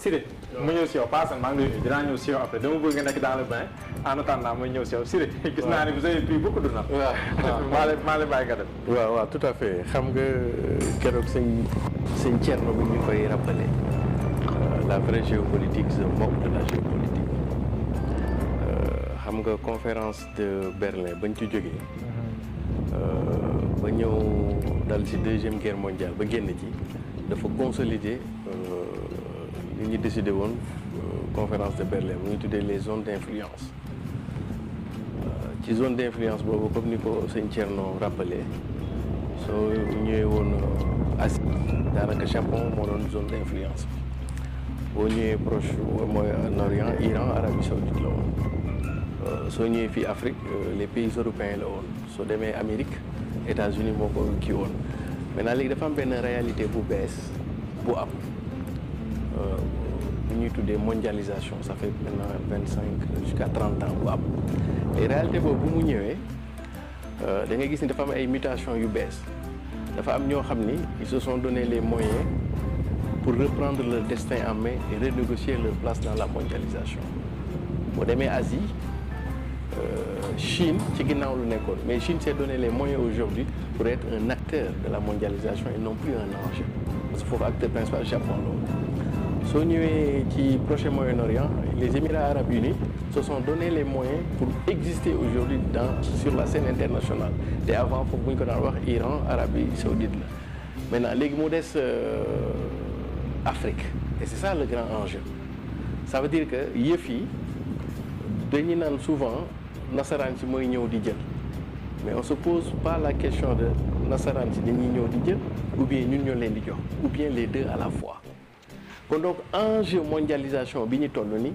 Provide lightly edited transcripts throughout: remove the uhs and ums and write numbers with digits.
Siré ma ñëw si yow Paasan maa ngi lay nuyu dinaa ñëw si yow après dama bëgg nga nekk dans le bain en attendant ma ñëw si yow Siré. gis naa ne vous avez pris beaucoup de notes. maa leen bàyyi nga dem. waaw tout à fait xam nga keroog sëñ Thierno bi ñu koy rappelé la vraie géopolitique se moque de la géopolitique xam nga conférence de Berlin bañ ci jógee ba ñëw dal ci deuxième guerre mondiale ba génn ci dafa consolider li ñu décidé woon conférence de Berlin mu ngi tuddee les zones d'influence ci zone d'influence boobu comme ni ko sëñ Thierno rappelé soo ñëwee woon Asie daanaka Japon moo doon zone d'influence boo ñëwee proche mooy Orient Iran Arabie Saoudite la woon soo ñëwee fii Afrique les pays européens la woon soo demee Amérique États-Unis moo ko kii woon maintenant léegi dafa am benn réalité bu bees bu am bu ñuy tuddee mondialisation ça fait maintenant 25 jusqu'à 30 ans bu am et réalité boobu bu mu ñëwee da ngay gis ni dafa am ay mutations yu bees dafa am ñoo xam ni ils se sont donné les moyens pour reprendre leur destin en main et renégocier leur place dans la mondialisation boo demee Asie Chine ci ginnaaw lu nekkoon mais Chine s'est donné les moyens aujourd'hui pour être un acteur de la mondialisation et non plus un enjeu parce que foofu acteur principal Japon la soo ñëwee ci proche Moyen-Orient les Émirats arabes unis se sont donné les moyens pour exister aujourd'hui sur la scène internationale te avant foofu bu ñu ko daan wax Iran Arabie saoudite la maintenant léegi mu des Afrique et c'est ça le grand enjeu ça veut dire que yëf yi dañu naan souvent nasaraan si mooy ñëw di jël mais on se pose pas la question de nasaraan si dañuy ñëw di jël ou bien ñun ñoo leen di jox ou bien les deux à la fois kon donc enjeu mondialisation bi ñu toll nii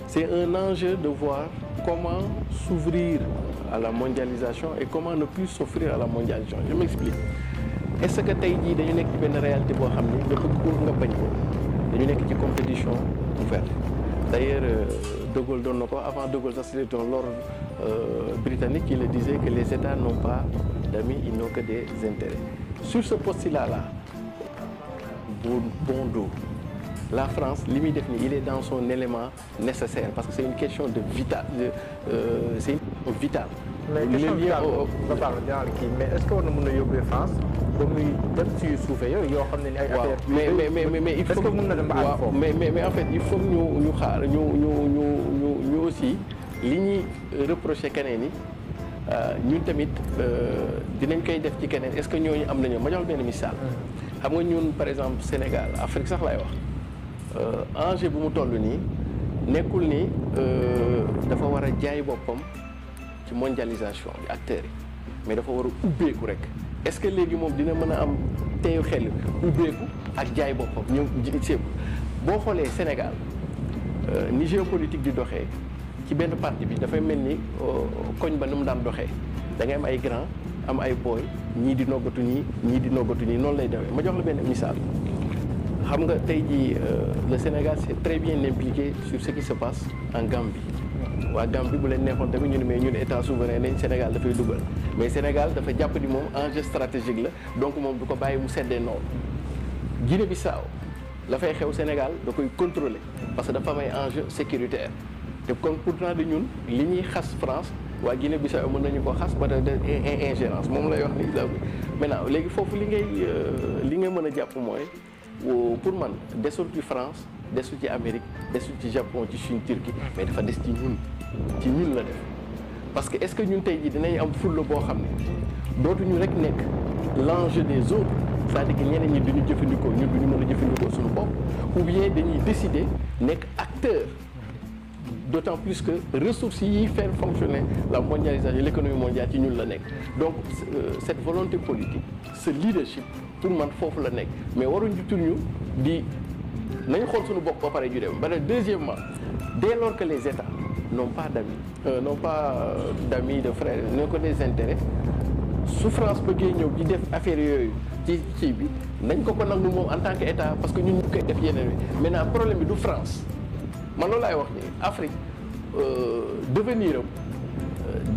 c'est un enjeu de voir comment s'ouvrir à la mondialisation et comment ne plus s'offrir à la mondialisation je m'explique est-ce que tey jii dañu nekk ci benn réalité boo xam ni nga bëgg pour nga bañ ko dañu nekk ci compétition ouverte d'ailleurs De Gaulle doon na ko avant De Gaulle sax c'était un lord britannique qui le disait que les États n'ont pas d'amis ils n'ont que des intérêts sur ce postulat là bon dos la France li muy def nii il est dans son élément nécessaire parce que c'est une question de vital c'est une question vitale. mais question vitale nga parle ñaar kii mais est-ce que war na mën a yóbbee France ba muy dem ci yu suufee yooyu yoo xam ne ni ay affaire mais il faut est-ce que mën na dem ba àgg foofu mais en fait il faut ñu xaar ñu aussi li ñuy reprocher keneen ni ñun tamit dinañ koy def ci keneen est-ce que ñooñu am nañu ma jox benn misaal. xam nga ñun par exemple Sénégal Afrique sax laay wax enjeu bu mu toll nii nekkul ni dafa war a jaay boppam ci mondialisation bi acteurs yi mais dafa war a ubbeeku rek est-ce que léegi moom dina mën a am teeyu xel ubbeeku ak jaay boppam ñëw ji boo xoolee Sénégal ni géopolitique di doxee ci benn partie bi dafay mel ni koñ ba nu mu daan doxee da ngay am ay grand am ay boy ñii di noggatu ñii di noggatu ñii noonu lay demee ma jox la benn misaal xam nga tey jii le Sénégal c'est très bien impliqué sur ce qui se passe en Gambie waa Gambie bu leen neexoon tamit ñu ne mais ñun état souverain nañ Sénégal dafay dugal mais Sénégal dafa jàpp di moom enjeu stratégique la donc moom du ko bàyyi mu seddee noonu Guinée-Bissau la fay xew Sénégal da koy contrôler parce que dafa am ay enjeu sécuritaire te comme pourtant de ñun li ñuy xas France waa Guinée-Bissau mën nañu ko xas ba de ingérence moom lay wax ni la maintenant léegi foofu li nga mën a jàpp mooy pour man desul ci France desul ci Amérique desul ci Japon ci Chine Turquie mais dafa des ci ñun la def parce que est-ce que ñun tey jii dinañ am fulla boo xam ne dootuñu rek nekk l'enjeu des autres c'est-à-dire que ñeneen ñi duñu jëfandikoo ñun duñu mën a jëfandikoo suñu bopp ou bien dañuy décider nekk acteur d'autant plus que ressources yi faire fonctionner la mondialisation l'économie mondiale ci ñun la nekk donc cette volonté politique ce leadership pour man foofu la nekk mais waruñu tur ñu di nañu xool suñu bopp ba pare ju dem ba deuxièmement dès lors que les États n'ont pas d'amis de frères n'ont que des intérêts su France bëggee ñëw di def affaire yooyu ci bi nañ ko nangu moom en tant que État parce que ñun ñu koy def yeneen wi maintenant problème bi du France man loolu laay wax ni Afrique devenir am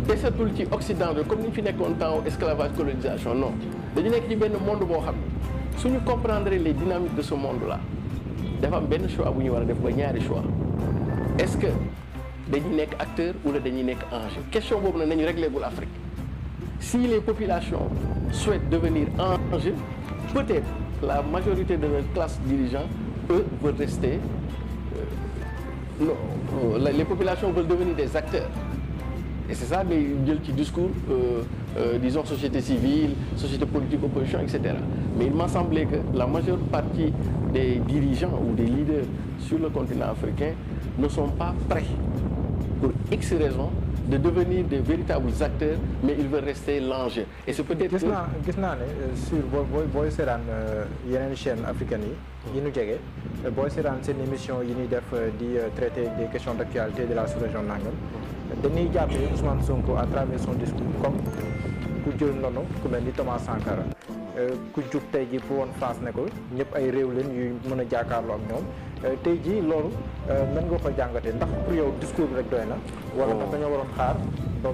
desatul ci Occident bi comme ni ñu fi nekkoon temps esclavage colonisation non dañu nekk ci benn monde boo xam ne suñu comprendre les dynamiques de ce monde là dafa am benn choix bu ñu war a def ba ñaari choix est-ce que dañuy nekk acteur wala dañuy nekk enjeu question boobu nag nañu réglé gul Afrique si les populations souhaitent devenir enjeu peut-être la majorité de notre classe dirigeante eux veulent rester les populations veulent devenir des acteurs et c'est ça ngay jël ci discours disons société civile société politique opposition etc. Mais il m'a semblé que la majeure partie des dirigeants ou des leaders sur le continent africain ne sont pas prêts pour X raisons de devenir des véritables acteurs mais ils veulent rester l'enjeu et c'est peut-être gis naa ne sur booy seetaan yeneen chaîne africaine yi ñu jege booy seetaan seen émission yi ñuy def di traiter des questions d'actualité de la sous-région nangam dañuy jàppee Ousmane Sonko à travers son discours comme ku jël noonu ku mel ni Thomas Sankara ku jug tey ji pour woon France ne ko ñëpp ay réew leen yuy mën a jàkkaarloo ak ñoom tey jii loolu mën nga ko jàngatee ndax pour yow discours bi rek doy na wala ndax dañoo waroon xaar ba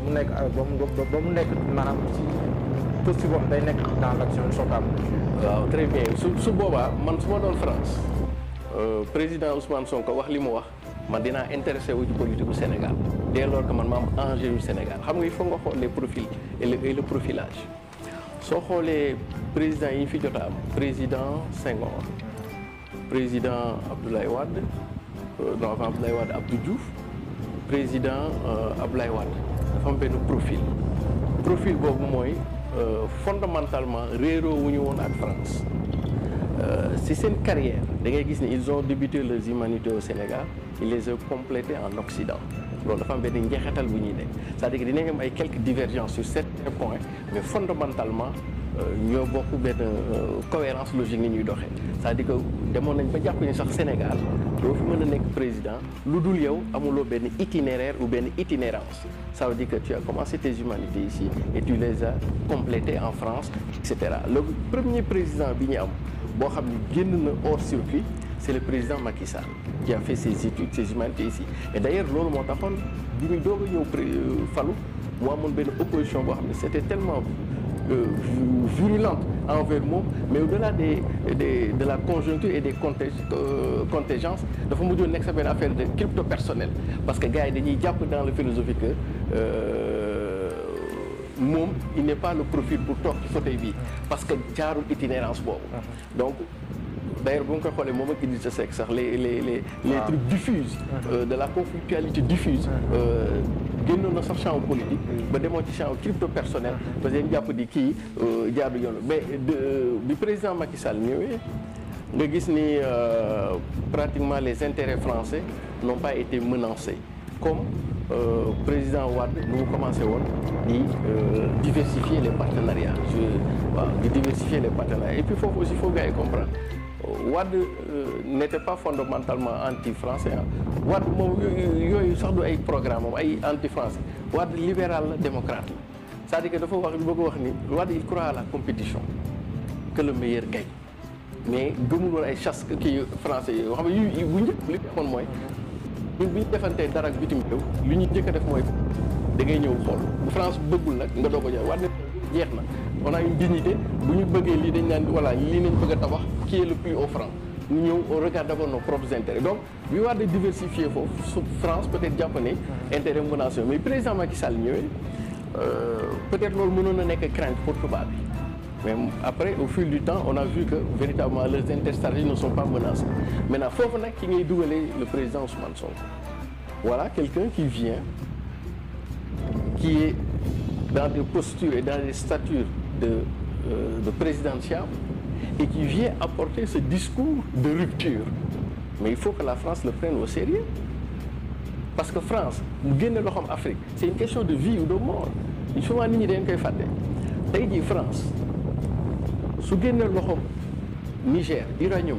mu nekk maanaam ci posture boobu day nekk dans l'action sotable. waaw très bien su boobaa man su ma doon France président Ousmane Sonko wax li mu wax man dinaa intéressé wu ci politique bu Sénégal dès lors que man ma am enjeu yu Sénégal xam nga il faut nga xool les profils et le profilage soo xoolee président yi ñu fi jot a am président Senghor président Abdoulaye Wade non avant Abdoulaye Wade Abdou Diouf président Abdoulaye Wade dafa am benn profil boobu mooy fondamentalement réeroo wu ñu woon ak France si seen carrière da ngay gis ni ils ont débuté leurs humanités au Sénégal ils les ont complétés en Occident loolu dafa am benn njeexital bu ñuy nekk c'est-à-dire que dinañ am ay quelques divergences sur certains points mais fondamentalement ñoo bokk benn cohérence logique ni ñuy doxee c'est-à-dire que demoon nañ ba jàpp ni sax Sénégal doo fi mën a nekk président lu dul yow amuloo benn itinéraire ou benn itinérance ça veut dire que tu as commencé tes humanités ici et tu les as complétées en France et cetera le premier président bi ñu am boo xam ni génn na hors circuit c'est le président Macky Sall qui a fait ses études ses humanités ici et d'ailleurs loolu moo taxoon bi muy doog a ñëw falu mu amoon benn opposition boo xam ne c'était tellement virulente envers moom mais au-delà de la conjoncture et des contingences dafa mujjoon nekk sa benn affaire de crypto personnel parce que gars yi dañuy jàpp dans la philosophie que moom il n'est pas le profil pour toog ci fauteuil bi parce que jaarul itinérance boobu donc d'ailleurs bu nga koy xoolee moom ak Idrissa Seck sax les trucs diffusent de la conflictualité diffuse génnoon na sax champ politique ba demoo ci champ crypto personnel parce que dañu jàpp di kii jaadu yoon mais bi président Macky Sall ñëwee nga gis ni pratiquement les intérêts français n'ont pas été menacés comme président Wade nu mu commencé woon di diversifier les partenariats di diversifier les partenariats et puis foofu aussi il faut gars yi comprendre Wade n'était pas fondamentalement anti-français Wade moom yooyu sax du ay programme moom ay anti-français Wade libéral la démocrate la c'est-à-dire que dafa wax bëgg wax ni Wade il croit à la compétition que le meilleur gagne mais gëmul woon ay chasse kii français yi yoo xam ne yu bu njëkk li amoon mooy ñun bu ñu defantee dara ak bitim réew li ñuy njëkk a def mooy da ngay ñëw xool bu France bëggul nag nga doog a jox Wade jeex na on a une dignité bu ñu bëggee lii dañ naan voilà lii nañ bëgg a tabax qui est le plus offrant ñu ñëw on regarde d'abord nos propres intérêts donc bi war de diversifier foofu su France peut-être jàpp ne intérêt menacé mais président Macky Sall ñëwee peut-être loolu mënoon na nekk crainte pour tubaab bi mais après au fil du temps on a vu que véritablement leurs intérêts stratégiques ne sont pas menacés maintenant foofu nag ki ngay dugalee le président Ousmane Sonko voilà quelqu'un qui vient qui est dans des postures et dans des statures de présidentiable et qui vient apporter ce discours de rupture mais il faut que la France le prenne au sérieux parce que France mu génne loxoom Afrique c'est une question de vie ou de mort souvent nit ñi dañ koy fàtte tey jii France su génne loxoom Niger uranium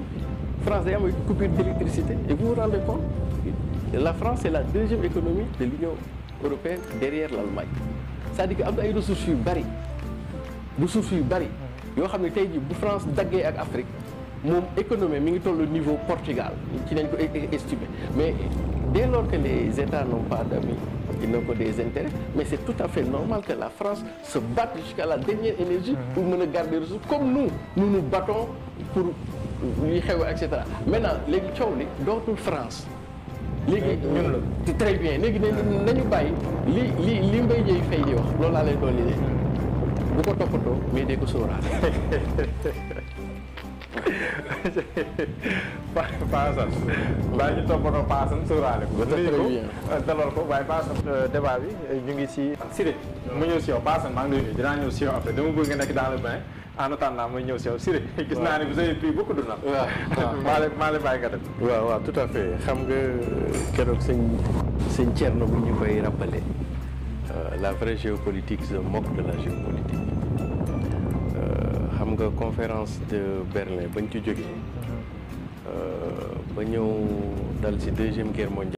France day am ay coupure d'électricité et vous vous rendez compte la France c'est la deuxième économie de l'Union européenne derrière l'Allemagne c'est-à-dire que am na ay ressources yu bari yoo xam ne tey jii bu France daggee ak Afrique moom économie mi ngi toll niveau Portugal ci nañ ko estimé mais dès lors que les États n'ont pas d'amis ils n'ont que des intérêts mais c'est tout à fait normal que la France se batte jusqu'à la dernière énergie pour mën a garder ressources comme nous nous battons pour yi xew et cetera maintenant léegi coow li dootul France. léegi ñun la très bien léegi nañu bàyyi li Mbaye Dièye Faye di wax loolu laa lay doon liggéey bu ko toppatoo mais dee ko sóoraale. Paasan bàyyi ñu toppatoo Paasan sóoraale ko. très bien dalal ko waaye Paasan débat bi ñu ngi si Siré mu ñëw si yow Paasan maa ngi lay nuyu dinaa ñëw si yow après dama bëgg nga nekk dans le bain en attendant mooy ñëw si yow Siré gis naa ne vous avez pris beaucoup de notes. waaw maa leen bàyyi nga dem. waaw tout à fait xam nga keroog sëñ Thierno bu ñu koy rappelé la vraie géopolitique se moque de la géopolitique xam nga conférence de Berlin bañ ci jógee ba ñëw dal ci deuxième guerre mondiale